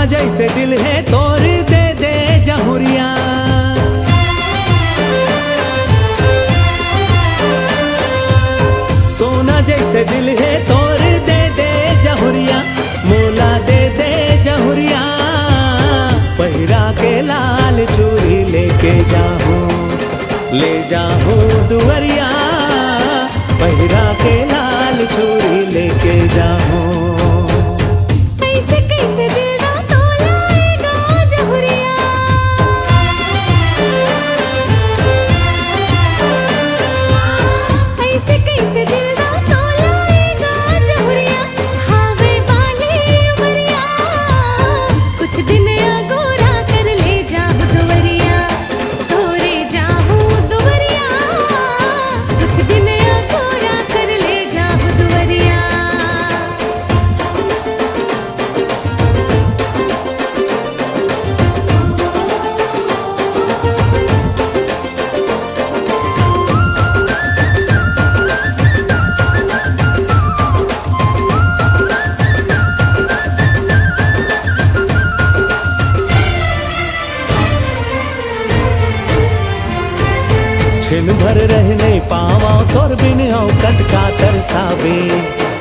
सोना जैसे दिल है तोड़ दे दे जहुरिया। सोना जैसे दिल है तोड़ दे दे जहुरिया, मोला दे दे जहुरिया। पहिरा के लाल चूड़ी लेके जाऊं, ले जाऊं दुवरिया। पहिरा के लाल चूड़ी लेके जाऊं। कैसे कैसे दिल ना तोलाएगा जहुरिया। कैसे कैसे दिल ना तोलाएगा जहुरिया। हावे वाली उमरिया, कुछ दिन अगोरा कर ले जाऊं दुवरिया। तोरे जाऊं दुवरिया, कुछ दिन अगोरा कर ले जाऊं दुवरिया। छिन भर रहने पावा तोर बिन औकत का तरसावे।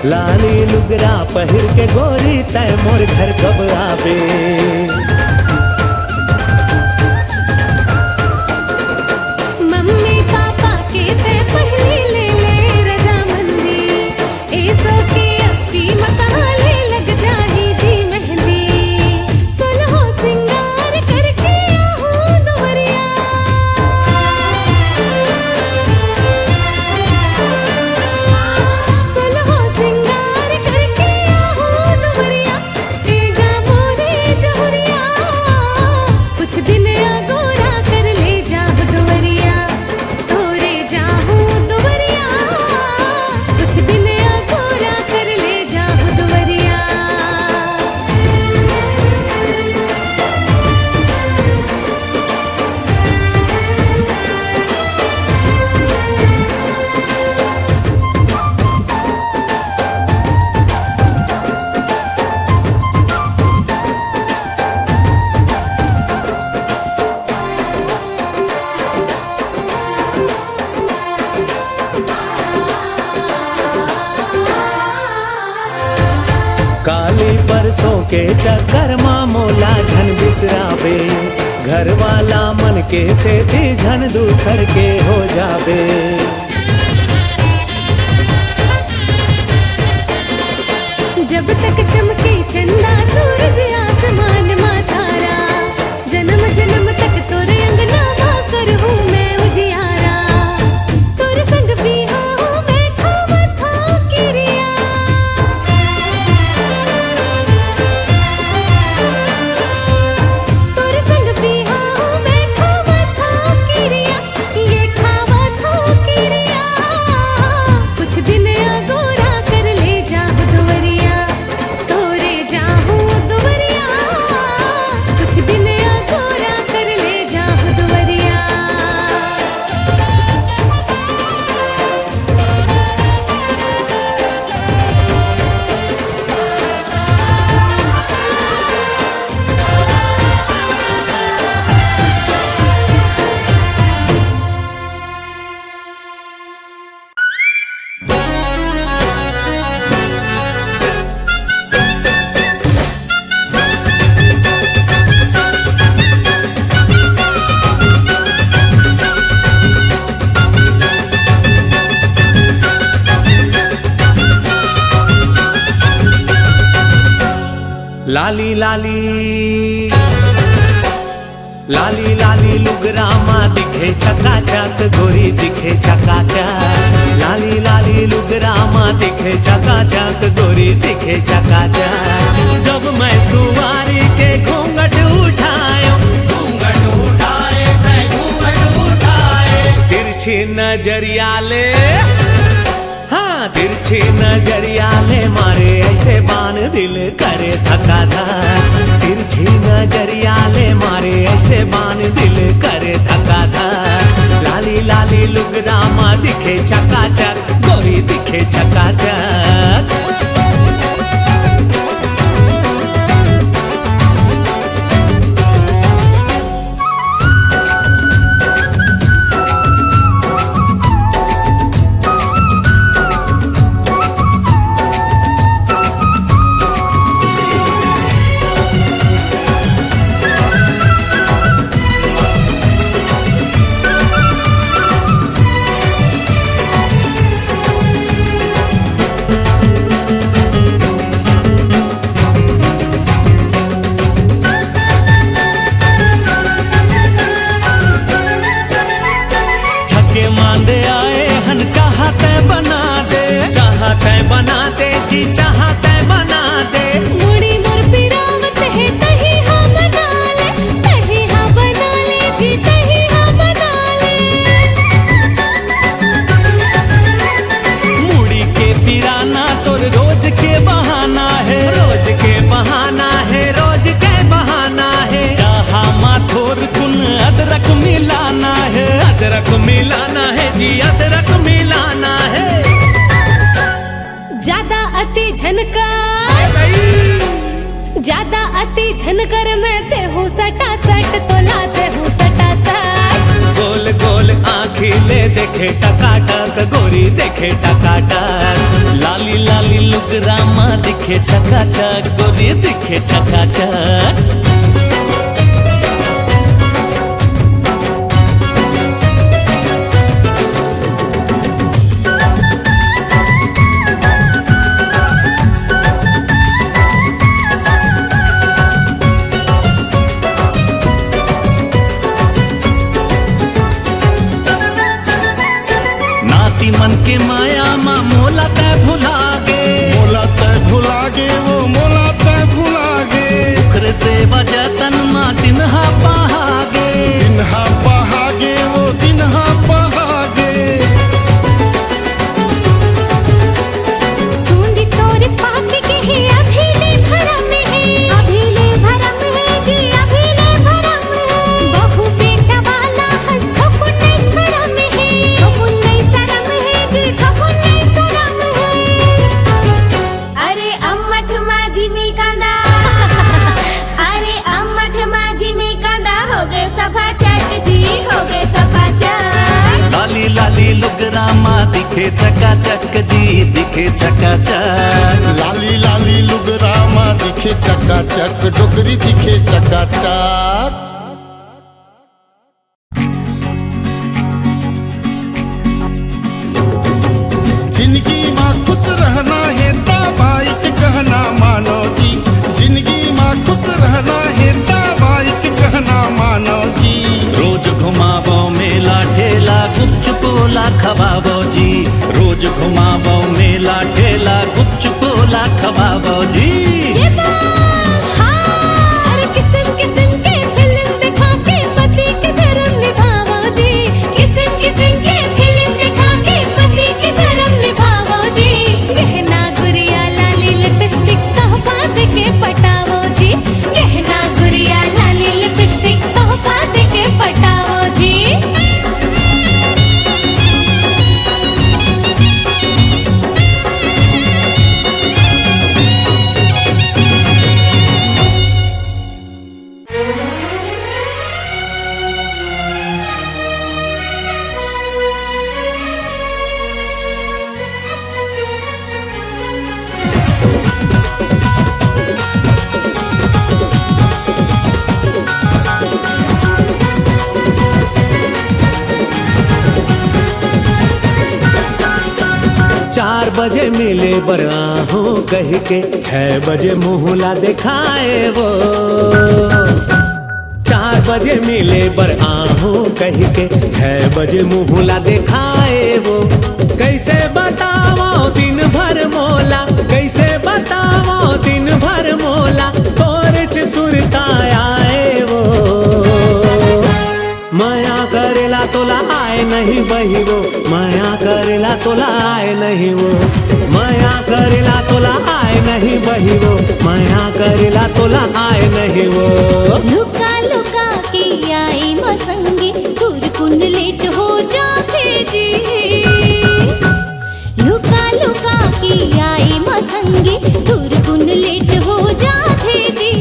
लाली लुगरा पहिर के गोरी तय मोर घर कब आवे। मम्मी पापा के ते पहले ले ले रजामंदी। ऐसो की अक्की मताले लग जाही जी मेहंदी। सुलहो सिंगार करके आहूं दुवरिया। सुलहो सिंगार करके आहूं दुवरिया। एगा मोरे जहुरिया, कुछ दिन अगोरा कर ले जाऊं दुवरिया। तोरे जाऊं दुवरिया, कुछ दिन अगोरा कर ले जाऊं दुवरिया। काली परसों के चक्कर माँ मोला झन बिसरावे। घर वाला मन के से थी झन दूसर के हो जावे। जब तक चमके चंदा सूरज आसमान मा तारा, जन्म जन्म तक तोरे अंगना मा करहूं मैं उजियारा। तोर संग बिहा हूं मैं खावा था किरिया। तोर संग बिहा हूं मैं खावा था किरिया। ये खावा था किरिया, कुछ दिन अगोरा कर ले जाऊं दुवरिया। तोरे जाऊं दुवरिया, कुछ दिन अगोरा कर ले जाऊं दुवरिया। लाली लाली लाली लाली लुगरा माँ दिखे चकाचक, गोरी दिखे चकाचक। लाली लाली लुगरा माँ दिखे चकाचक, गोरी दिखे चकाचक। जब मैं सुवारी के घूंघट उठाए तिरछी नजरिया ले, हाँ तिरछी नजरिया ले मारे ऐसे बान दिल करे थका था। तिरछी नजरिया ले मारे ऐसे बान दिल करे थका था। लाली लाली लुगरा माँ दिखे चकाचक, गोरी दिखे चकाचक। अदरक मिलाना है जी, अदरक मिलाना है। ज्यादा अति झनकर मैं ते हूँ सटा सट, तो लाते हूँ सटा सट। गोल गोल आँखिले देखे टकाटक, गोरी देखे टकाटक। लाली लाली लुगरामा दिखे चकाचक, गोरी दिखे चकाचक। मन के माया माँ मोला तय भुला गे, मोला तय भुला गे, वो मोला तय भुला गे। उखर से वजतन माँ दिनहा पहागे, दिनहा पहागे, वो दिनहा पहागे। चूंदी तोरे पाके के है अभीले भरम है, अभीले भरम है जी, अभीले भरम है। बहु बेटा वाला हंस थकुने शरम है, थकुने शरम है जी, थकुने शरम है। अरे अम्मठ माझी में कांदा, अरे अम्मठ माझी में कांदा, हो गए सफा चट जी, हो गए सफा चट। लाली लाली लुगरामा दिखे चकाचक जी, दिखे चकाचक। लाली लाली लुगरामा दिखे चकाचक, डोगरी दिखे चकाचक। जिंदगी माँ खुश रहना है दवाई के कहना मानो जी, जिंदगी माँ खुश रहना है दवाई के कहना मानो जी। रोज घुमावो मेला ठेला, गुपचुपोला खवावो जी। रोज घुमावो मेला ठेला, गुपचुपोला खवावो जी। ये हाँ, अरे किस्म किस्म के फिल्म दिखा के पति के धर्म निभावो जी, किस्म किस्म के फिल्म दिखा के पति के धर्म निभावो जी। गहना गुड़िया लाली लिपस्टिक तोहफा देके पटावो जी, गहना गुड़िया लाली लिपस्टिक तोहफा देके पटावो जी। चार बजे मिले बराहों कह के, 6 बजे मुहला दिखाए वो। 4 बजे मिले बराहों कह के, 6 बजे मुहला दिखाए वो। कैसे बतावो दिन भर मोला, कैसे बतावो दिन भर मोला, तोरे च सुरता आए वो। माया करेला तोला आए नहीं बही वो, माया करेला तोला आए नहीं वो। माया करेला तोला आए नहीं बही वो, माया करेला तोला आए नहीं वो। लुका लुका के आई मसंगी, दूर कुन लेट हो जाते जी। लुका लुका के आई मसंगी, दूर कुन लेट हो जाते जी।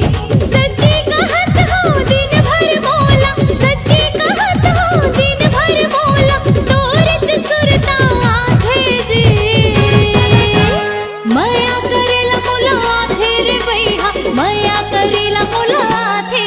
सच्ची कहत हो दिन भर मोला, सच्ची कहत हो दिन भर मोला, तोरे च सुरता आथे जी। माया करेला मोला आथे रे भैया, माया करेला मोला आथे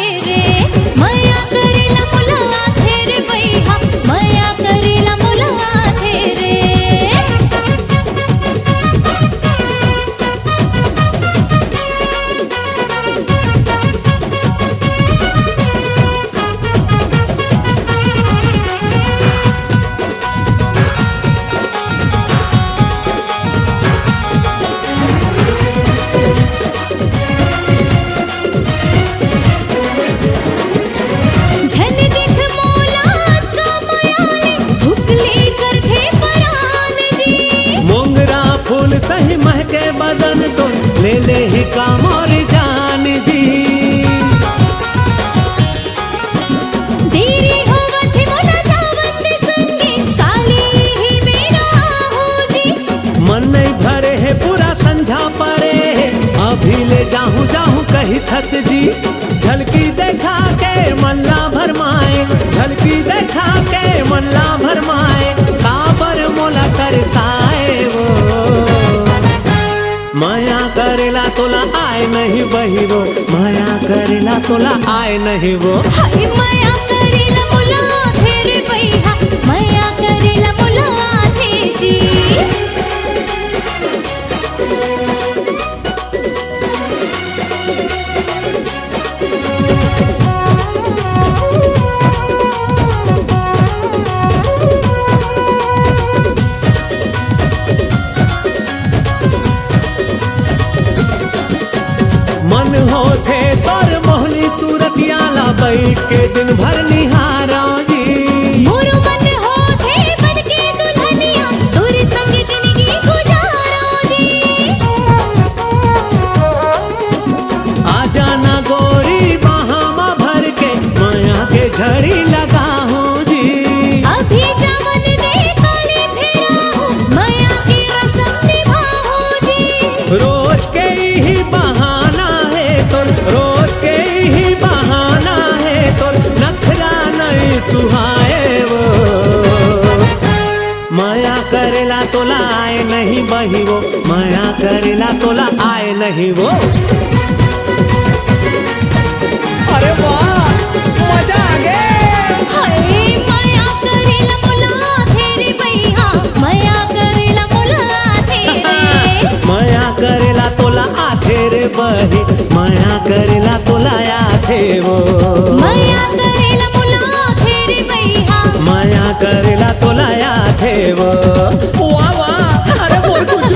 भरमाए काबर मोला तरसाए वो माया करेला तोला आए नहीं बही वो माया करेला तोला आए नहीं वो हाय माया करेला मुला थे रे भैया माया करेला मुला थे जी मन होथे तोर मोहनी सूरतियाला बैठ के दिन भर निहारा जी मोरो मन होथे बन के दुल्हनिया तोरे संग जिंदगी गुजारो जी आ जाना गोरी बाहामा भर के माया के झड़ी लगा हो जी अभी जवन देखले फेरा हो माया की रसम निभाओ जी रोज के ही बहाना है तोर रोज के ही बहाना है तोर नखरा नहीं सुहाए वो माया करेला तोला आए नहीं बही वो माया करेला तोला आए नहीं वो अरे वाह मजा आ गया हाय माया करेला मुला थे रे भैया माया करेला मुला थे रे माया करेला तोला आथे रे बही माया करेला तोला आथे वो माया करेला मुला थे रे भैया माया करेला तोला आथे वो वाह वाह अरे बोल कुछ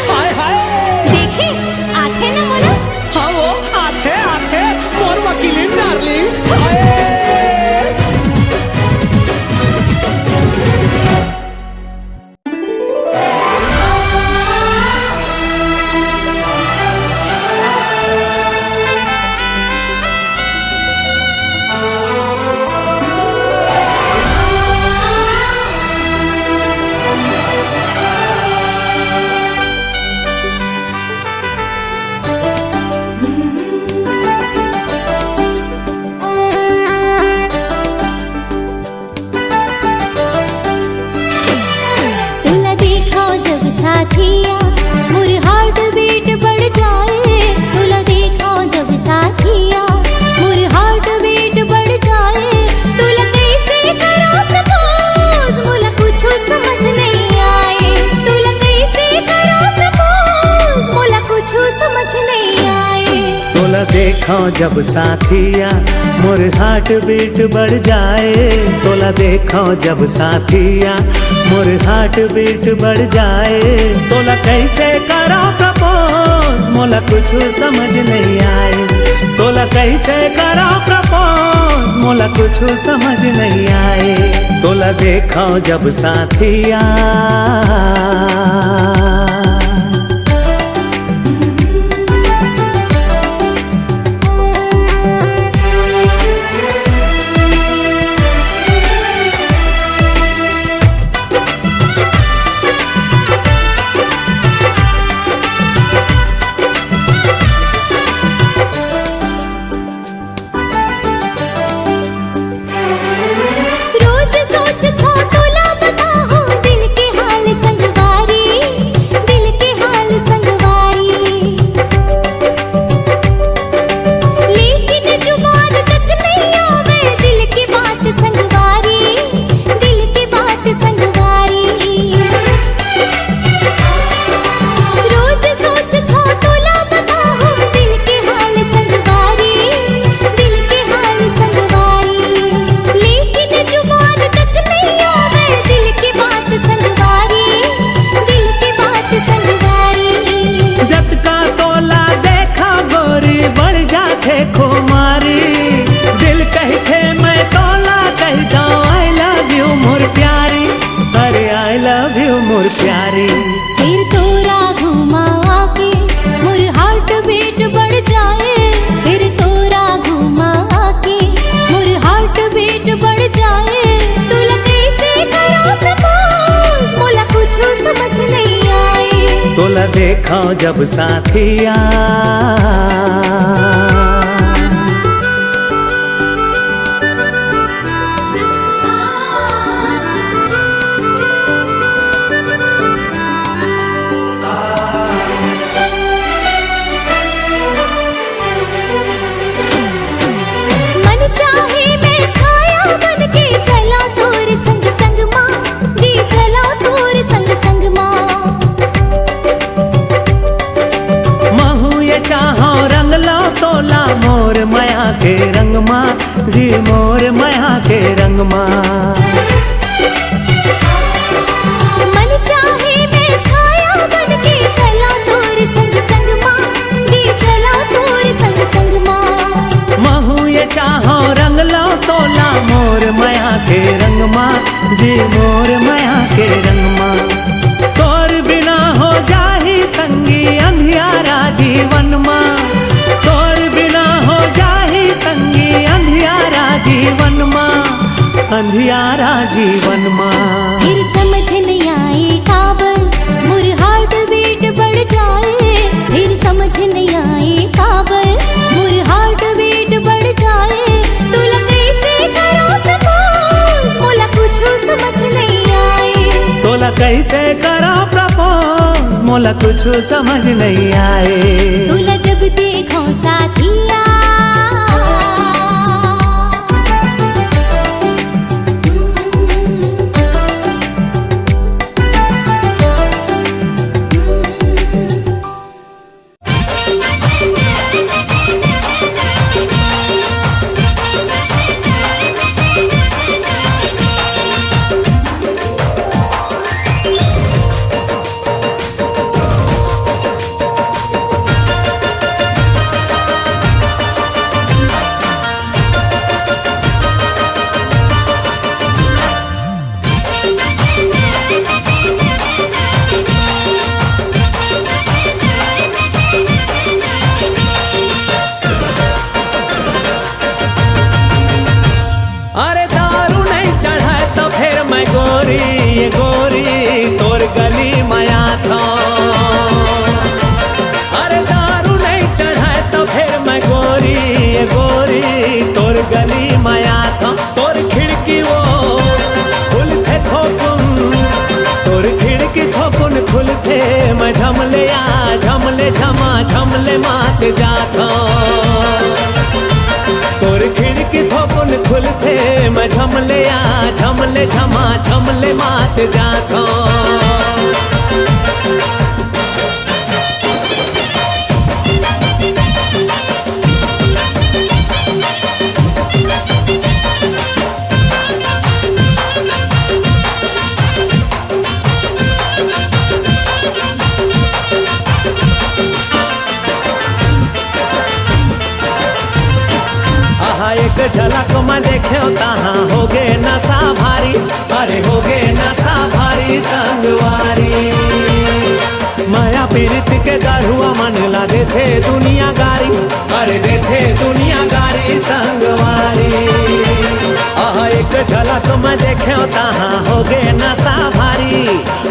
हाय हाय देखे आथे ना मुला हाँ वो आथे आथे मोर वकीलिन डार्लिंग हाय तुला देखा जब साथिया मोर हार्ट बीट बढ़ जाए तुला देखा जब साथिया मोर हार्ट बीट बढ़ जाए तुला कैसे करा प्रपोज मुला कुछ समझ नहीं आए तुला कैसे करा प्रपोज मुला कुछ समझ नहीं आए तोला देखा जब साथिया मोर हार्ट बीट बढ़ जाए तोला देखा जब साथिया मोर हार्ट बीट बढ़ जाए तोला कैसे करा प्रपोज मोला कुछ समझ नहीं आए तोला कैसे करा प्रपोज मोला कुछ समझ नहीं आए तोला देखा जब साथिया रोज सोचता तुला बताओ दिल के हाल संगवारी दिल के हाल संगवारी लेकिन जुबान तक नहीं आवे दिल की बात संगवारी दिल की बात संगवारी रोज सोचता तुला बताओ दिल के हाल संगवारी दिल के हाल संगवारी लेकिन जुबान तक नहीं आवे दिल की बात संगवारी दिल की बात संगवारी जतका तोला देखा गोरी बढ़ जाते खुमारी दिल कहते मैं तोला कह जाऊं आई लव यू मोर प्यारी अरे आई लव यू मोर प्यारी फिर तोरा घुमा के मोर हार्ट बीट बढ़ जाए फिर तोरा घुमा के मोर हार्ट बीट बढ़ जाए तुला कैसे करा प्रपोज मोला कुछ समझ नहीं आए तोला देखा जब साथिया रंगमा। मन चाहे मैं छाया बनके चला तोर संग संग माँ जी, चला तोर संग संग माँ। महू ये चाहो रंग लो तोला मोर माया के रंगमा जी, मोर माया के रंगमा। तोर बिना हो जाही संगी अंधियारा जीवन माँ, तोर बिना हो जाही संगी अंधियारा जीवन माँ, अंधियारा जीवन माँ। फिर समझ नहीं आए काबर मोर हार्ट बीट बढ़ जाए, फिर समझ नहीं आए काबर मोर हार्ट बीट बढ़ जाए। तुला कैसे करो प्रपोज मोला कुछ समझ नहीं आए, तोला कैसे करा प्रपोज मोला कुछ समझ नहीं आए। तुला जब देखो साथिया अरे दारू नहीं चढ़ाए तो फिर मैं गोरी ये गोरी तोर गली माया था। अरे दारू नहीं चढ़ाए तो फिर मैं गोरी ये गोरी तोर गली माया था। तोर खिड़की वो खुलते थोकुन, तोर खिड़की थोकुन खुलते मैं झमले आ झमले झमा झमले मात जाता। तोर खिड़की थोकुन खुलते मैं झमले आ झमले झमा झमले मात जाता। एक झलक में देखे तहाँ हो गे नशा भारी, अरे हो गे नशा भारी संगवारी। माया पीरित के दरुआ मन ला देथे दुनिया गारी, अरे देथे दुनिया गारी संगवारी। एक झलक में देखे तहाँ हो गे नशा भारी,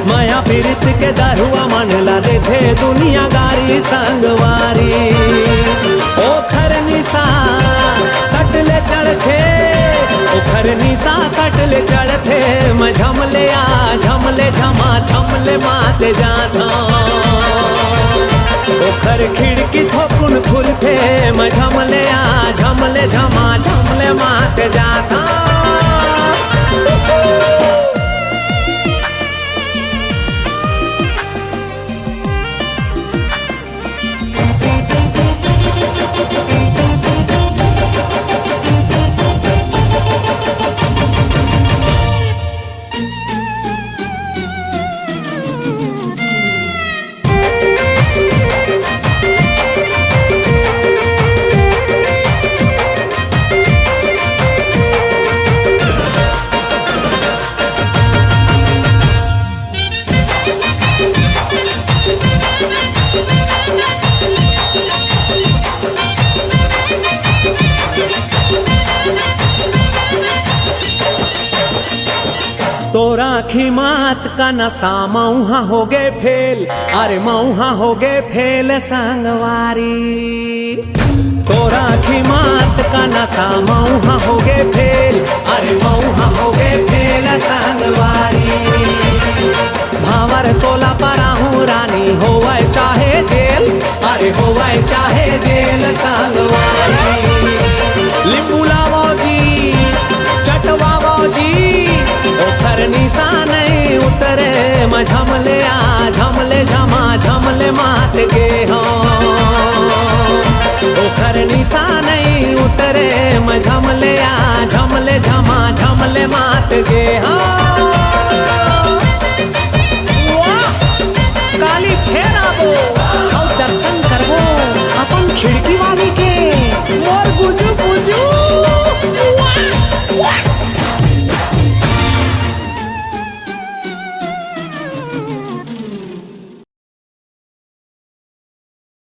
माया पीरित के दरुआ मन ला देथे दुनिया गारी संगवारी। ओखर निशा सटले चढ़ते, ओखर निशा सटले चढ़ते मैं झमले आ झमले झमा झमले माते जाता। ओखर खिड़की थोकुन खुलते मैं झमले आ झमले झमा झमले माते जाता। तोरा खिमात का नशा मऊहा हो गे फेल, अरे मऊहा हो गे फेल संगवारी। तोरा खिमात का नशा मऊहा हो गे फेल, अरे मऊहा हो गे फेल संगवारी। भावर तोला पराहू रानी होवे चाहे जेल, अरे होवे चाहे जेल संगवारी। लिपुलावो जी चटवावो जी, ओखर निशा नहीं उतरे मैं झमले